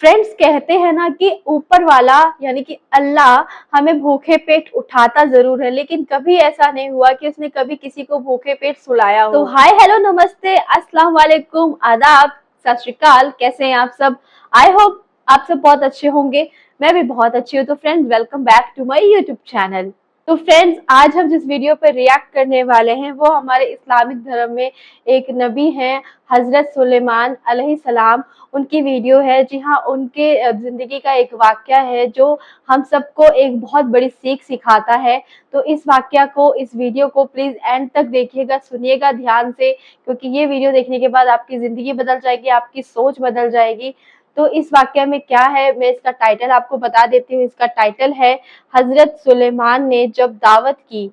Friends कहते हैं ना कि ऊपर वाला यानी कि अल्लाह हमें भूखे पेट उठाता जरूर है, लेकिन कभी ऐसा नहीं हुआ कि उसने कभी किसी को भूखे पेट सुलाया हो। तो हाय हेलो नमस्ते अस्सलाम वालेकुम आदाब सत श्री अकाल, कैसे हैं आप सब। आई होप आप सब बहुत अच्छे होंगे, मैं भी बहुत अच्छी हूँ। तो friends welcome back to my YouTube channel. तो फ्रेंड्स आज हम जिस वीडियो पर रिएक्ट करने वाले हैं वो हमारे इस्लामिक धर्म में एक नबी हैं हजरत सुलेमान अलैहिस्सलाम, उनकी वीडियो है। जी हाँ, उनके जिंदगी का एक वाकया है जो हम सबको एक बहुत बड़ी सीख सिखाता है। तो इस वाकया को, इस वीडियो को प्लीज एंड तक देखिएगा, सुनिएगा ध्यान से, क्योंकि ये वीडियो देखने के बाद आपकी जिंदगी बदल जाएगी, आपकी सोच बदल जाएगी। तो इस वाकया में क्या है, मैं इसका टाइटल आपको बता देती हूँ। इसका टाइटल है हजरत सुलेमान ने जब दावत की,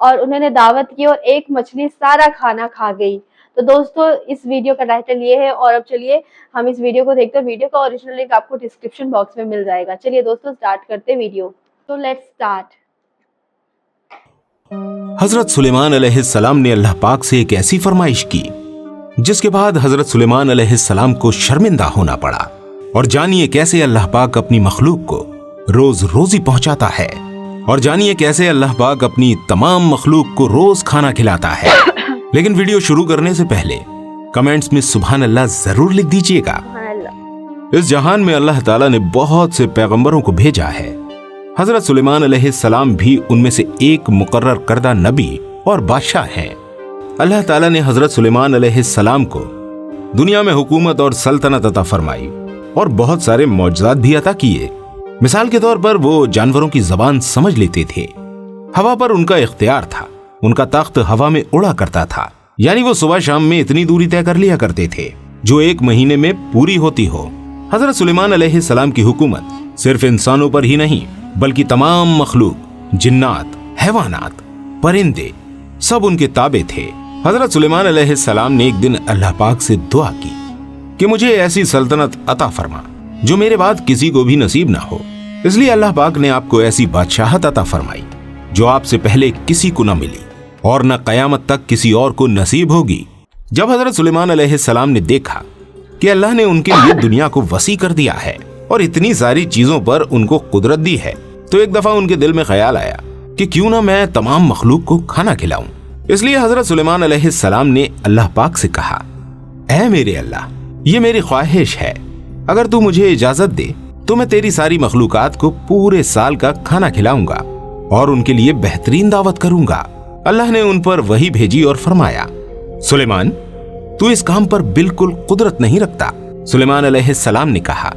और उन्होंने दावत की और एक मछली सारा खाना खा गई। तो दोस्तों इस वीडियो का टाइटल ये है। और अब चलिए हम इस वीडियो को देखते हैं। वीडियो का ओरिजिनल लिंक आपको डिस्क्रिप्शन बॉक्स में मिल जाएगा। चलिए दोस्तों स्टार्ट करते हैं वीडियो। तो लेट्स स्टार्ट। हजरत सुलेमान अलैहिस्सलाम ने अल्लाह पाक से एक ऐसी फरमाइश की जिसके बाद हजरत सुलेमान अलैहिस्सलाम को शर्मिंदा होना पड़ा। और जानिए कैसे अल्लाह पाक अपनी मखलूक को रोज रोजी पहुंचाता है, और जानिए कैसे अल्लाह पाक अपनी तमाम मखलूक को रोज खाना खिलाता है। लेकिन वीडियो शुरू करने से पहले कमेंट्स में सुभान अल्लाह जरूर लिख दीजिएगा। इस जहान में अल्लाह ताला ने बहुत से पैगंबरों को भेजा है। हजरत सुलेमान अलैहिस्सलाम भी उनमें से एक मुकर्रर करदा नबी और बादशाह हैं। अल्लाह ताला ने हजरत सुलेमान अलैहिस्सलाम को दुनिया में हुकूमत और सल्तनत अता फरमाई और बहुत सारे मौजज़ात भी अता किए। मिसाल के तौर पर वो जानवरों की जबान समझ लेते थे, हवा पर उनका इख्तियार था, उनका तख्त हवा में उड़ा करता था, यानी वो सुबह शाम में इतनी दूरी तय कर लिया करते थे जो एक महीने में पूरी होती हो। हजरत सुलेमान अलैहिस्सलाम की हुकूमत सिर्फ इंसानों पर ही नहीं बल्कि तमाम मखलूक, जिन्नात, हैवानात, परिंदे सब उनके ताबे थे। हजरत सुलेमान अलैहिस्सलाम ने एक दिन अल्लाह पाक से दुआ की कि मुझे ऐसी सल्तनत अता फरमा जो मेरे बाद किसी को भी नसीब ना हो। इसलिए अल्लाह पाक ने आपको ऐसी बादशाहत अता फरमाई जो आपसे पहले किसी को न मिली और न कयामत तक किसी और को नसीब होगी। जब हजरत सुलेमान अलैहिस्सलाम ने देखा कि अल्लाह ने उनके लिए दुनिया को वसी कर दिया है और इतनी सारी चीजों पर उनको कुदरत दी है, तो एक दफा उनके दिल में ख्याल आया कि क्यों ना मैं तमाम मखलूक को खाना खिलाऊं। इसलिए हजरत सुलेमान अलैहिस्सलाम ने अल्लाह पाक से कहा, ऐ मेरे अल्लाह, ये मेरी ख्वाहिश है, अगर तू मुझे इजाजत दे तो मैं तेरी सारी मखलूकात को पूरे साल का खाना खिलाऊंगा और उनके लिए बेहतरीन दावत करूंगा। अल्लाह ने उन पर वही भेजी और फरमाया, सुलेमान तू इस काम पर बिल्कुल कुदरत नहीं रखता। सुलेमान अलैहिस्सलाम ने कहा,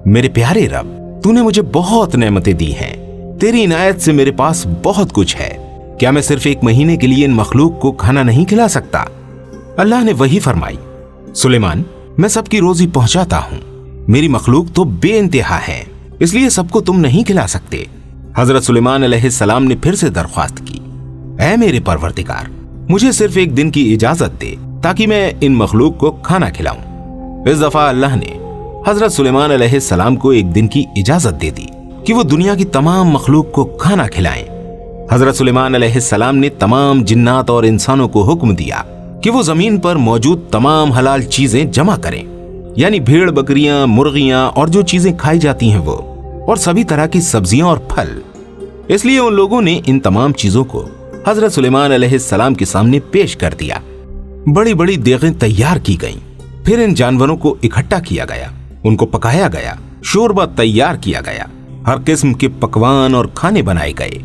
मेरे प्यारे रब, तूने मुझे बहुत नेमतें दी हैं, तेरी इनायत से मेरे पास बहुत कुछ है, क्या मैं सिर्फ एक महीने के लिए इन मखलूक को खाना नहीं खिला सकता? अल्लाह ने वही फरमाई, सुलेमान मैं सबकी रोजी पहुंचाता हूँ, मेरी मखलूक तो बेइंतहा है, इसलिए सबको तुम नहीं खिला सकते। हजरत सुलेमान अलैहिस्सलाम ने फिर से दरख्वास्त की, ऐ मेरे परवरदिगार, मुझे सिर्फ एक दिन की इजाजत दे ताकि मैं इन मखलूक को खाना खिलाऊं। इस दफा अल्लाह ने हजरत सुलेमान अलैहिस्सलाम को एक दिन की इजाजत दे दी कि वो दुनिया की तमाम मखलूक को खाना खिलाएं। हजरत सुलेमान अलैहिस्सलाम ने तमाम जिन्नात और इंसानों को हुक्म दिया कि वो जमीन पर मौजूद तमाम हलाल चीजें जमा करें, यानी भेड़, बकरियां, मुर्गियां और जो चीजें खाई जाती हैं वो, और सभी तरह की सब्जियां और फल। इसलिए उन लोगों ने इन तमाम चीजों को हजरत सुलेमान अलैहिस्सलाम के सामने पेश कर दिया। बड़ी बड़ी देगें तैयार की गईं, फिर इन जानवरों को इकट्ठा किया गया, उनको पकाया गया, शोरबा तैयार किया गया, हर किस्म के पकवान और खाने बनाए गए।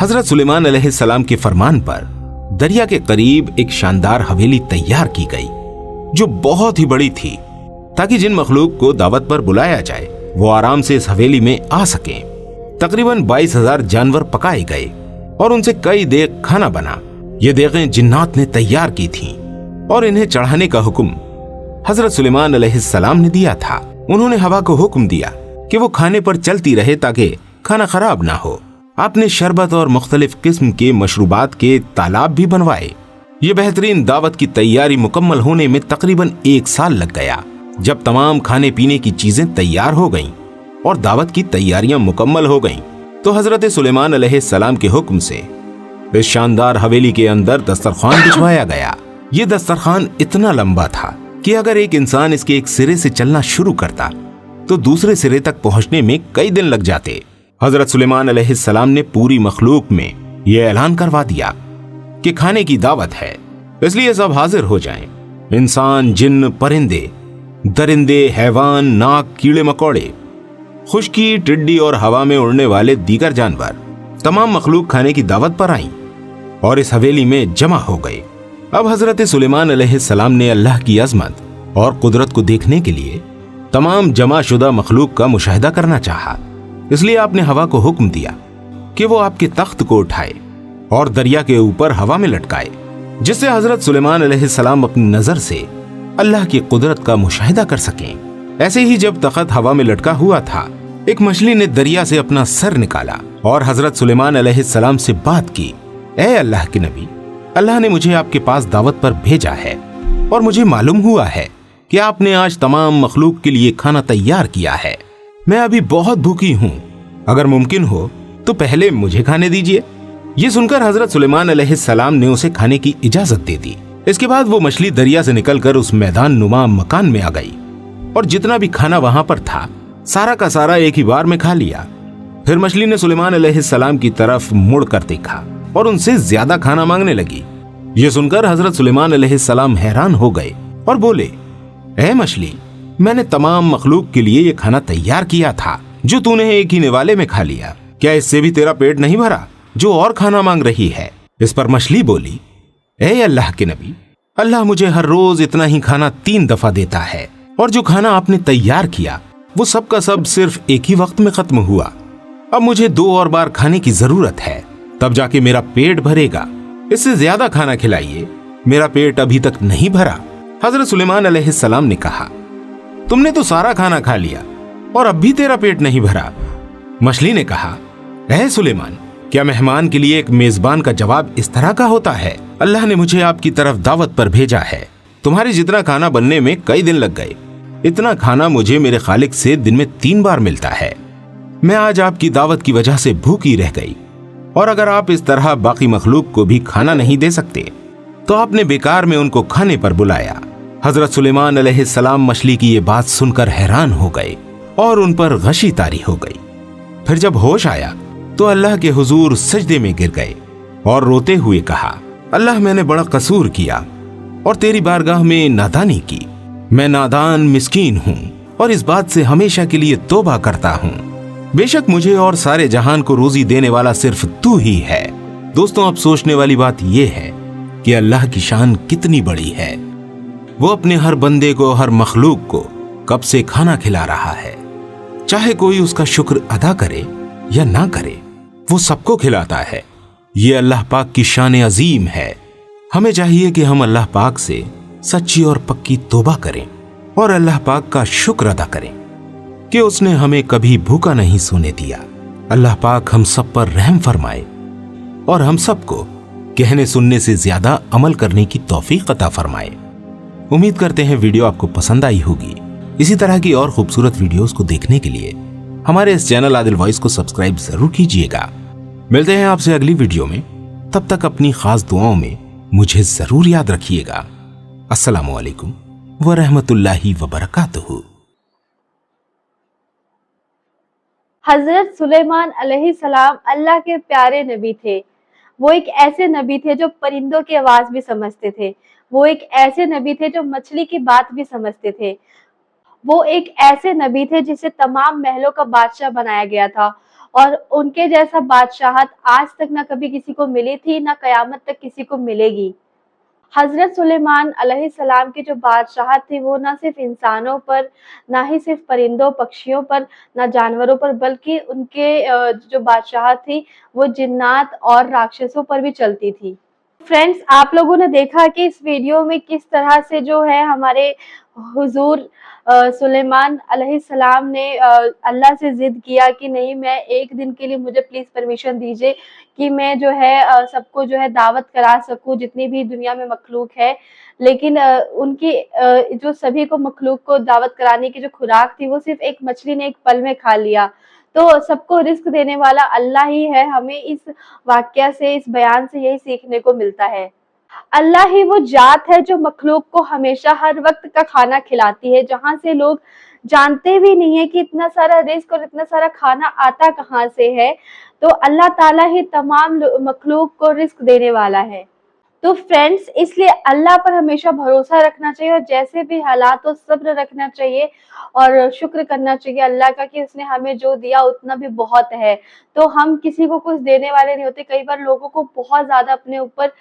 हजरत सुलेमान अलैहिस्सलाम के फरमान पर दरिया के करीब एक शानदार हवेली तैयार की गई जो बहुत ही बड़ी थी, ताकि जिन मखलूक को दावत पर बुलाया जाए वो आराम से इस हवेली में आ सकें। तकरीबन 22,000 जानवर पकाए गए और उनसे कई देग खाना बना। ये देगें जिन्नात ने तैयार की थीं और इन्हें चढ़ाने का हुक्म हजरत सुलेमान अलैहिस्सलाम ने दिया था। उन्होंने हवा को हुक्म दिया कि वो खाने पर चलती रहे ताकि खाना खराब ना हो। आपने शरबत और मुख्तलिफ किस्म के मशरूबात के तालाब भी बनवाए। ये बेहतरीन दावत की तैयारी मुकम्मल होने में तकरीबन 1 साल लग गया। जब तमाम खाने पीने की चीजें तैयार हो गईं और दावत की तैयारियां मुकम्मल हो गईं, तो हजरत सुलेमान अलैहिस्सलाम के हुक्म से इस शानदार हवेली के अंदर दस्तरखान बिछवाया गया। ये दस्तरखान इतना लंबा था कि अगर एक इंसान इसके एक सिरे से चलना शुरू करता तो दूसरे सिरे तक पहुंचने में कई दिन लग जाते। हजरत सुलेमान अलैहिस्सलाम ने पूरी मखलूक में यह ऐलान करवा दिया कि खाने की दावत है, इसलिए सब हाजिर हो जाएं। इंसान, जिन्न, परिंदे, दरिंदे, हैवान, नाग, कीड़े मकोड़े, खुशकी, टिड्डी और हवा में उड़ने वाले दीगर जानवर, तमाम मखलूक खाने की दावत पर आई और इस हवेली में जमा हो गए। अब हजरत सुलेमान अलैहिस्सलाम ने अल्लाह की अजमत और कुदरत को देखने के लिए तमाम जमा शुदा मखलूक का मुशाहिदा करना चाहा। इसलिए आपने हवा को हुक्म दिया कि वो आपके तख्त को उठाए और दरिया के ऊपर हवा में लटकाए, जिससे हजरत सुलेमान अलैहिस्सलाम अपनी नजर से अल्लाह की कुदरत का मुशाहिदा कर सकें। ऐसे ही जब तख्त हवा में लटका हुआ था, एक मछली ने दरिया से अपना सर निकाला और हजरत सुलेमान अलैहिस्सलाम से बात की, ऐ अल्लाह के नबी, अल्लाह ने मुझे आपके पास दावत पर भेजा है और मुझे मालूम हुआ है कि आपने आज तमाम मखलूक के लिए खाना तैयार किया है। मैं अभी बहुत भूखी हूँ, अगर मुमकिन हो तो पहले मुझे खाने दीजिए। ये सुनकर हजरत सुलेमान अलैहिस्सलाम ने उसे खाने की इजाजत दे दी। इसके बाद वो मछली दरिया से निकलकर उस मैदान नुमा मकान में आ गई और जितना भी खाना वहां पर था सारा का सारा एक ही बार में खा लिया। फिर मछली ने सुलेमान अलैहिस्सलाम की तरफ मुड़कर देखा और उनसे ज्यादा खाना मांगने लगी। ये सुनकर हजरत सुलेमान अलैहिस्सलाम हैरान हो गए और बोले, ऐ मछली, मैंने तमाम मखलूक के लिए ये खाना तैयार किया था जो तूने एक ही निवाले में खा लिया। क्या इससे भी तेरा पेट नहीं भरा जो और खाना मांग रही है? इस पर मछली बोली, ऐ अल्लाह के नबी, अल्लाह मुझे हर रोज इतना ही खाना 3 दफा देता है और जो खाना आपने तैयार किया वो सब का सब सिर्फ एक ही वक्त में खत्म हुआ। अब मुझे 2 और बार खाने की जरूरत है, तब जाके मेरा पेट भरेगा। इससे ज्यादा खाना खिलाइए, मेरा पेट अभी तक नहीं भरा। हजरत सुलेमान अलैहिस्सलाम ने कहा, तुमने तो सारा खाना खा लिया और अब भी तेरा पेट नहीं भरा। मछली ने कहा, ऐ सुलेमान, क्या मेहमान के लिए एक मेजबान का जवाब इस तरह का होता है? अल्लाह ने मुझे आपकी तरफ दावत पर भेजा है। तुम्हारे जितना खाना बनने में कई दिन लग गए, इतना खाना मुझे मेरे खालिक से दिन में 3 बार मिलता है। मैं आज आपकी दावत की वजह से भूखी रह गई और अगर आप इस तरह बाकी मखलूक को भी खाना नहीं दे सकते तो आपने बेकार में उनको खाने पर बुलाया। हजरत सुलेमान अलैहिस्सलाम मछली की ये बात सुनकर हैरान हो गए और उन पर गशी तारी हो गई। फिर जब होश आया तो अल्लाह के हुजूर सजदे में गिर गए और रोते हुए कहा, अल्लाह, मैंने बड़ा कसूर किया और तेरी बारगाह में नादानी की। मैं नादान मिस्कीन हूँ और इस बात से हमेशा के लिए तौबा करता हूँ। बेशक मुझे और सारे जहान को रोजी देने वाला सिर्फ तू ही है। दोस्तों, अब सोचने वाली बात यह है कि अल्लाह की शान कितनी बड़ी है। वो अपने हर बंदे को, हर मखलूक को कब से खाना खिला रहा है। चाहे कोई उसका शुक्र अदा करे या ना करे, वो सबको खिलाता है। ये अल्लाह पाक की शान अजीम है। हमें चाहिए कि हम अल्लाह पाक से सच्ची और पक्की तौबा करें और अल्लाह पाक का शुक्र अदा करें कि उसने हमें कभी भूखा नहीं सोने दिया। अल्लाह पाक हम सब पर रहम फरमाए और हम सबको कहने सुनने से ज्यादा अमल करने की तौफीक अता फरमाए। उम्मीद करते हैं वीडियो आपको पसंद आई होगी। इसी तरह की और खूबसूरत वीडियोस को देखने के लिए हमारे इस चैनल आदिल वॉइस को सब्सक्राइब जरूर कीजिएगा। मिलते हैं आपसे अगली वीडियो में, तब तक अपनी खास दुआओं में मुझे जरूर याद रखिएगा। अस्सलामु अलैकुम व रहमतुल्लाहि व बरकातुहू। हजरत सुलेमान अलैहिस्सलाम अल्लाह के प्यारे नबी थे। वो एक ऐसे नबी थे जो परिंदों की आवाज भी समझते थे। वो एक ऐसे नबी थे जो मछली की बात भी समझते थे। वो एक ऐसे नबी थे जिसे तमाम महलों का बादशाह बनाया गया था और उनके जैसा बादशाहत आज तक ना कभी किसी को मिली थी, ना कयामत तक किसी को मिलेगी। हजरत सुलेमान अलैहिस्सलाम की जो बादशाहत थी वो ना सिर्फ इंसानों पर, ना ही सिर्फ परिंदों पक्षियों पर, ना जानवरों पर, बल्कि उनके जो बादशाहत थी वो जिन्नात और राक्षसों पर भी चलती थी। फ्रेंड्स, आप लोगों ने देखा कि इस वीडियो में किस तरह से जो है हमारे हुजूर सुलेमान अलैहिस्सलाम ने अल्लाह से जिद किया कि नहीं, मैं एक दिन के लिए मुझे प्लीज परमिशन दीजिए कि मैं जो है सबको जो है दावत करा सकूं, जितनी भी दुनिया में मखलूक है। लेकिन उनकी जो सभी को मखलूक को दावत कराने की जो खुराक थी वो सिर्फ एक मछली ने एक पल में खा लिया। तो सबको रिस्क देने वाला अल्लाह ही है। हमें इस वाकया से, इस बयान से यही सीखने को मिलता है। अल्लाह ही वो जात है जो मखलूक को हमेशा हर वक्त का खाना खिलाती है। जहाँ से लोग जानते भी नहीं है कि इतना सारा रिस्क और इतना सारा खाना आता कहाँ से है। तो अल्लाह ताला ही तमाम मखलूक को रिस्क देने वाला है। तो फ्रेंड्स, इसलिए अल्लाह पर हमेशा भरोसा रखना चाहिए और जैसे भी हालात हो सब्र रखना चाहिए और शुक्र करना चाहिए अल्लाह का कि उसने हमें जो दिया उतना भी बहुत है। तो हम किसी को कुछ देने वाले नहीं होते। कई बार लोगों को बहुत ज्यादा अपने ऊपर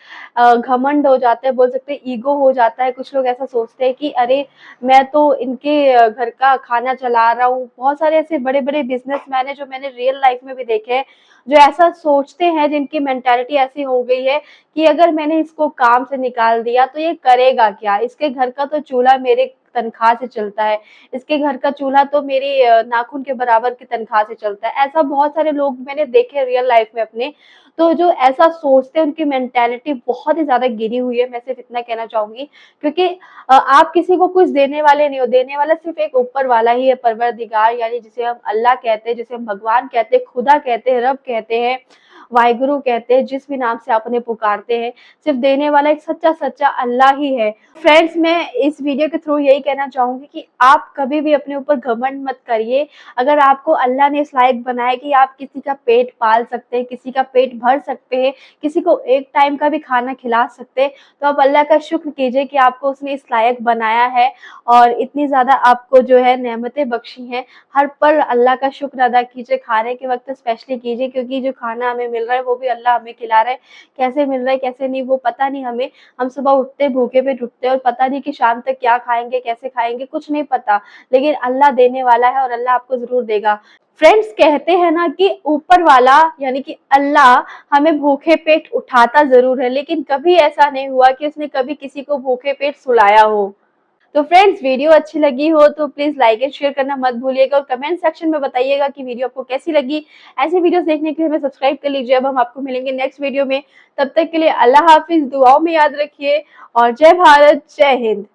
घमंड हो जाता है, बोल सकते हैं ईगो हो जाता है। कुछ लोग ऐसा सोचते हैं कि अरे मैं तो इनके घर का खाना चला रहा हूँ। बहुत सारे ऐसे बड़े बड़े बिजनेसमैन है जो मैंने रियल लाइफ में भी देखे हैं, जो ऐसा सोचते हैं, जिनकी मेंटालिटी ऐसी हो गई है कि अगर मैंने इसको काम से निकाल दिया तो ये करेगा क्या, इसके घर का तो चूल्हा मेरे तनख्वाह से चलता है, इसके घर का चूल्हा तो मेरी नाखून के बराबर की तनख्वाह से चलता है। ऐसा बहुत सारे लोग मैंने देखे रियल लाइफ में अपने। तो जो ऐसा सोचते हैं उनकी मेंटालिटी बहुत ही ज्यादा गिरी हुई है, मैं सिर्फ इतना कहना चाहूंगी। क्योंकि आप किसी को कुछ देने वाले नहीं हो, देने वाला सिर्फ एक ऊपर वाला ही है, परवरदिगार, यानी जिसे हम अल्लाह कहते हैं, जिसे हम भगवान कहते हैं, खुदा कहते हैं, रब कहते हैं, वाहिगुरु कहते हैं, जिस भी नाम से आप उन्हें पुकारते हैं। सिर्फ देने वाला एक सच्चा सच्चा अल्लाह ही है। फ्रेंड्स, मैं इस वीडियो के थ्रू यही कहना चाहूंगी कि आप कभी भी अपने ऊपर घमंड मत करिए। अगर आपको अल्लाह ने इस लायक बनाया कि आप किसी का पेट पाल सकते हैं, किसी का पेट भर सकते हैं, किसी को एक टाइम का भी खाना खिला सकते हैं, तो आप अल्लाह का शुक्र कीजिए कि आपको उसने इस लायक बनाया है और इतनी ज्यादा आपको जो है नेमतें बख्शी हैं। हर पल अल्लाह का शुक्र अदा कीजिए, खाने के वक्त स्पेशली कीजिए, क्योंकि जो खाना हमें मिल रहा है वो भी अल्लाह हमें खिला रहा है। कैसे मिल रहा है कैसे नहीं वो पता नहीं हमें। हम सुबह उठते भूखे पेट उठते और पता नहीं कि शाम तक क्या खाएंगे, कैसे खाएंगे, कुछ नहीं पता। लेकिन अल्लाह देने वाला है और अल्लाह आपको जरूर देगा। फ्रेंड्स, कहते हैं ना कि ऊपर वाला यानी कि अल्लाह हमें भूखे पेट उठाता जरूर है, लेकिन कभी ऐसा नहीं हुआ कि उसने कभी किसी को भूखे पेट सुलाया हो। तो फ्रेंड्स, वीडियो अच्छी लगी हो तो प्लीज लाइक एंड शेयर करना मत भूलिएगा और कमेंट सेक्शन में बताइएगा कि वीडियो आपको कैसी लगी। ऐसे वीडियोस देखने के लिए हमें सब्सक्राइब कर लीजिए। अब हम आपको मिलेंगे नेक्स्ट वीडियो में। तब तक के लिए अल्लाह हाफिज, दुआओं में याद रखिए और जय भारत, जय हिंद।